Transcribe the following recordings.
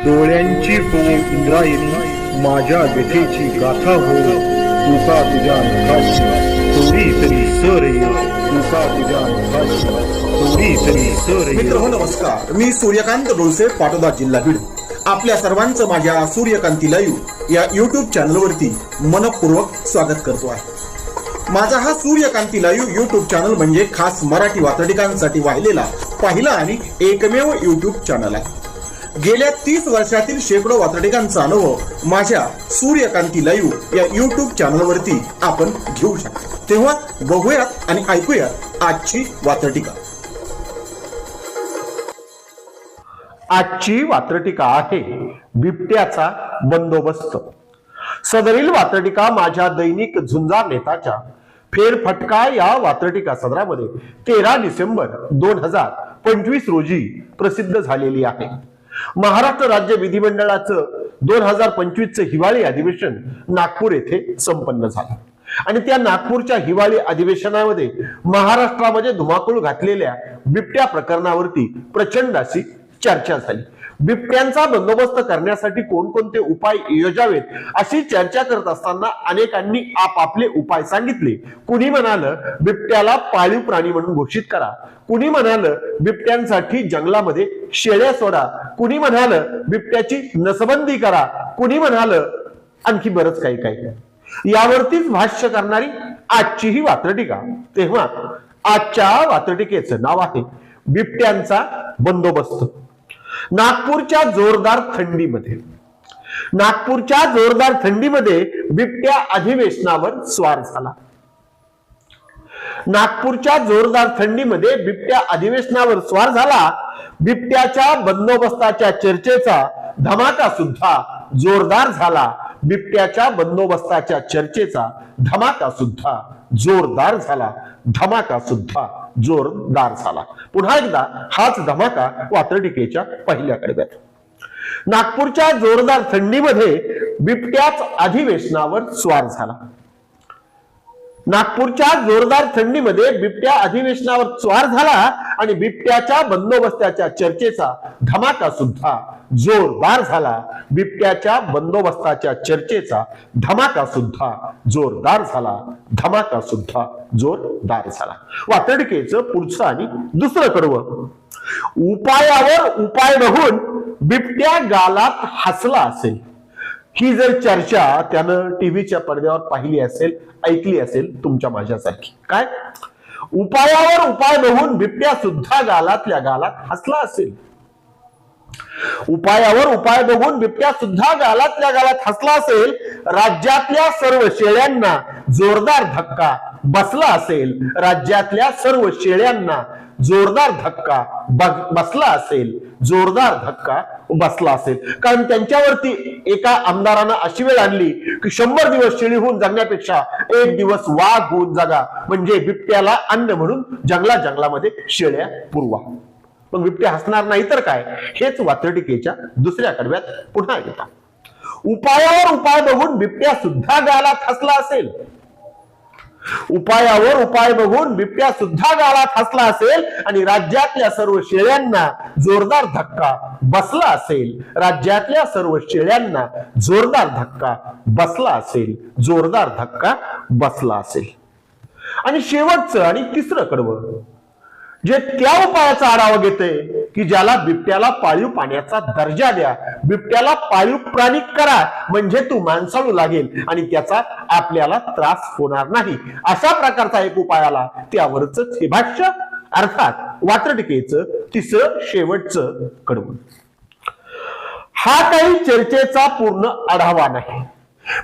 डोळ्यांची हो इंद्रायणी माझ्या व्यथेची गाथा हो तुका तुझ्या नखाची थोडी तरी सर ये तुका तुझ्या नखाची थोडी तरी सर ये. मित्र नमस्कार, मी सूर्यकांत डोळसे, पाटोदा, जिल्हा बीड. आपल्या सर्वांचं माझ्या सूर्यकांती लाईव्ह या युट्यूब चॅनलवरती मनपूर्वक स्वागत करतो आहे. माझा हा सूर्यकांती लाईव्ह युट्यूब चॅनल म्हणजे खास मराठी वात्रटिकांसाठी वाहिलेला पहिला आणि एकमेव युट्यूब चॅनल आहे. गेल्या 30 वर्षातील शेकडो वात्रटिकांचा अनुभव माझ्या सूर्यकांती लाईव्ह या युट्यूब चॅनलवरती आपण घेऊ शकता. तेव्हा बघूयात आणि ऐकूयात आजची वात्रटिका. आजची वात्रटिका आहे बिबट्याचा बंदोबस्त. सदरील वात्रटिका माझ्या दैनिक झुंजार नेताच्या फेरफटका या वात्रटिका सदरामध्ये 13 डिसेंबर 2025 रोजी प्रसिद्ध झालेली आहे. महाराष्ट्र राज्य विधिमंडळाचं 2025 हिवाळी अधिवेशन नागपूर येथे संपन्न झालं आणि त्या नागपूरच्या हिवाळी अधिवेशनामध्ये महाराष्ट्रामध्ये धुमाकूळ घातलेल्या बिबट्या प्रकरणावरती प्रचंड अशी चर्चा झाली. बिबट्यांचा बंदोबस्त करण्यासाठी कोणकोणते उपाय योजावेत अशी चर्चा करत असताना अनेकांनी आपापले उपाय सांगितले. कुणी म्हणालं बिबट्याला पाळीव प्राणी म्हणून घोषित करा, कुणी म्हणालं बिबट्यांसाठी जंगलामध्ये शेळ्या सोडा, कुणी म्हणालं बिबट्याची नसबंदी करा, कुणी म्हणालं आणखी बरंच काही काही. यावरतीच भाष्य करणारी आजची ही वात्रटिका. तेव्हा आजच्या वात्रटिकेचं नाव आहे बिबट्यांचा बंदोबस्त. नागपूरच्या जोरदार थंडीमध्ये बिबट्या अधिवेशनावर स्वार झाला. नागपूरच्या जोरदार थंडीमध्ये बिबट्या अधिवेशनावर स्वार झाला. बिबट्याच्या बंदोबस्ताच्या चर्चेचा धमाका सुद्धा जोरदार झाला. बिबट्याच्या बंदोबस्ताच्या चर्चेचा धमाका सुद्धा जोरदार झाला. धमाका सुद्धा जोरदार झाला. पुन्हा एकदा हाच धमाका वात्रटिकेच्या पहिल्या कडव्यात. नागपूरच्या जोरदार थंडीमध्ये बिबट्याच अधिवेशनावर स्वार झाला. नागपूरच्या जोरदार थंडीमध्ये बिबट्या अधिवेशनावर स्वार झाला आणि बिबट्याच्या बंदोबस्ताच्या चर्चेचा धमाका सुद्धा जोरदार झाला. बिबट्याच्या बंदोबस्ताच्या चर्चेचा धमाका सुद्धा जोरदार झाला. धमाका सुद्धा जोरदार झाला. वात्रटिकेचं पुढचं आणि दुसरं कडवं. उपायावर उपाय बघून बिबट्या गालात हसला असेल. ही जर चर्चा त्यानं टीव्हीच्या पडद्यावर पाहिली असेल, ऐकली असेल तुमच्या माझ्यासारखी. काय उपायावर उपाय बघून बिबट्या सुद्धा गालातल्या गालात हसला असेल. उपायावर उपाय बघून बिबट्या सुद्धा गालातल्या गालात हसला असेल. राज्यातल्या सर्व शेळ्यांना जोरदार धक्का बसला असेल. राज्यातल्या सर्व शेळ्यांना जोरदार धक्का बसला असेल. जोरदार धक्का बसला असेल. कारण त्यांच्यावरती एका आमदारानं अशी वेळ आणली की 100 दिवस शेळी होऊन जगण्यापेक्षा 1 दिवस वाघ होऊन जगा, म्हणजे बिबट्याला अन्न म्हणून जंगलामध्ये शेळ्या पुरवा. मग बिबट्या हसणार नाही तर काय. हेच वात्रटिकेच्या दुसऱ्या कडव्यात पुन्हा येतात. उपायावर उपाय बघून बिबट्या सुद्धा गालात हसला असेल. उपायावर उपाय बघून बिबट्या सुद्धा गालात हसला असेल आणि राज्यातल्या सर्व शेळ्यांना जोरदार धक्का बसला असेल. राज्यातल्या सर्व शेळ्यांना जोरदार धक्का बसला असेल. जोरदार धक्का बसला असेल. आणि शेवटचं आणि तिसरं कडवं जे त्या उपायाचा आढावा घेते की ज्याला बिबट्याला पाळीव पाण्याचा दर्जा द्या, बिबट्याला पाळीव प्राणी करा, म्हणजे तू माणसाळू लागेल आणि त्याचा आपल्याला त्रास होणार नाही. अशा प्रकारचा एक उपाय आला. त्यावरच हे भाष्य, अर्थात वात्रटिकेचं तिसरं शेवटचं कडवं. हा काही चर्चेचा पूर्ण आढावा नाही.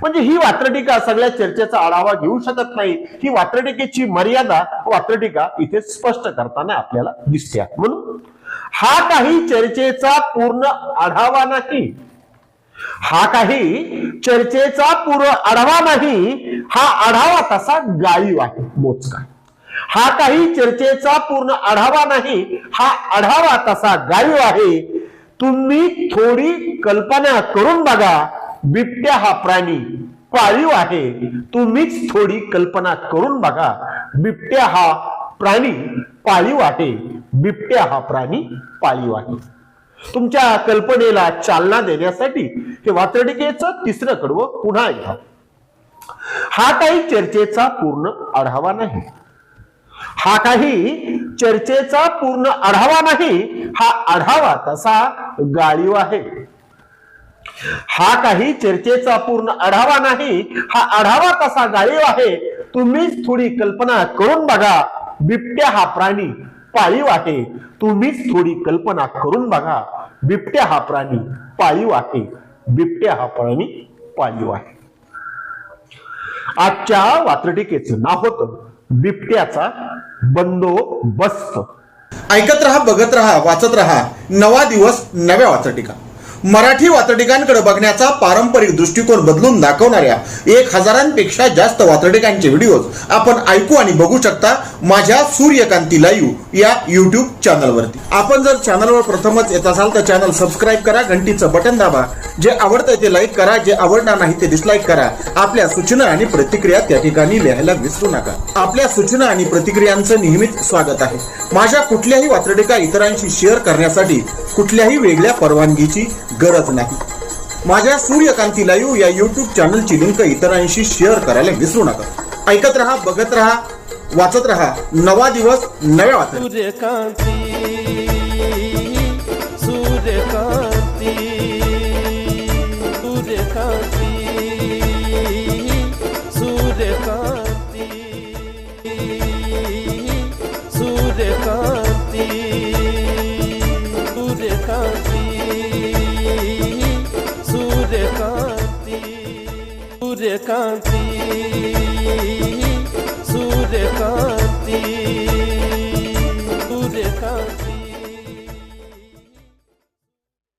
म्हणजे ही वात्रटिका सगळ्या चर्चेचा आढावा घेऊ शकत नाही. ही वात्रटिकेची मर्यादा वात्रटिका इथे स्पष्ट करताना आपल्याला दिसते. म्हणून हा काही चर्चेचा पूर्ण आढावा नाही. हा काही चर्चेचा पूर्ण आढावा नाही. हा आढावा तसा गाळीव आहे, मोजका. हा काही चर्चेचा पूर्ण आढावा नाही. हा आढावा तसा गाळीव आहे. तुम्ही थोडी कल्पना करून बघा. बिबट्या हा प्राणी पाळीव आहे. तुम्हीच थोडी कल्पना करून बघा. बिबट्या हा प्राणी पाळीव आहे. बिबट्या हा प्राणी पाळीव आहे. तुमच्या कल्पनेला चालना देण्यासाठी हे वात्रटिकेचं तिसरं कडवं पुन्हा घ्या. हा काही चर्चेचा पूर्ण आढावा नाही. हा काही चर्चेचा पूर्ण आढावा नाही. हा आढावा तसा गाळीव आहे. हा काही चर्चेचा पूर्ण आढावा नाही. हा आढावा तसा गाळीव आहे. तुम्हीच थोडी कल्पना करून बघा. बिबट्या हा प्राणी पाळीव आहे. तुम्हीच थोडी कल्पना करून बघा. बिबट्या हा प्राणी पाळीव आहे. बिबट्या हा प्राणी पाळीव आहे. आजच्या वात्रटिकेचं नाव होतं बिबट्याचा बंदोबस्त. ऐकत रहा, बघत रहा, वाचत रहा. नवा दिवस नव्या वात्रटिका. मराठी वात्रटिकांकडे बघण्याचा पारंपरिक दृष्टिकोन बदलून दाखवणाऱ्या 1000पेक्षा जास्त वात्रटिकांचे व्हिडिओज आपण ऐकू आणि बघू शकता माझ्या सूर्यकांती लाईव्ह या युट्यूब चॅनलवरती. आपण जर चॅनलवर प्रथमच येत असाल तर चॅनल सबस्क्राईब करा, घंटीचं बटन दाबा. जे आवडतंय ते लाईक करा, जे आवडणार नाही ते डिसलाईक करा. आपल्या सूचना आणि प्रतिक्रिया त्या ठिकाणी लिहायला विसरू नका. आपल्या सूचना आणि प्रतिक्रियांचं नेहमीच स्वागत आहे. माझ्या कुठल्याही वात्रटिका इतरांशी शेअर करण्यासाठी कुठल्याही वेगळ्या परवानगीची गरज नाही. माझ्या सूर्यकांती लाईव्ह या युट्यूब चॅनलची लिंक इतरांशी शेअर करायला विसरू नका. ऐकत रहा, बघत रहा, वाचत रहा. नवा दिवस नव्या वात्रटिका. सूर्यकांती, सूर्यकांती, सूर्यकांती, सूर्यकांती, सूर्यकांती, सूर्यकांती, सूर्यकांती, सूर्यकांती, सूर्यकांती.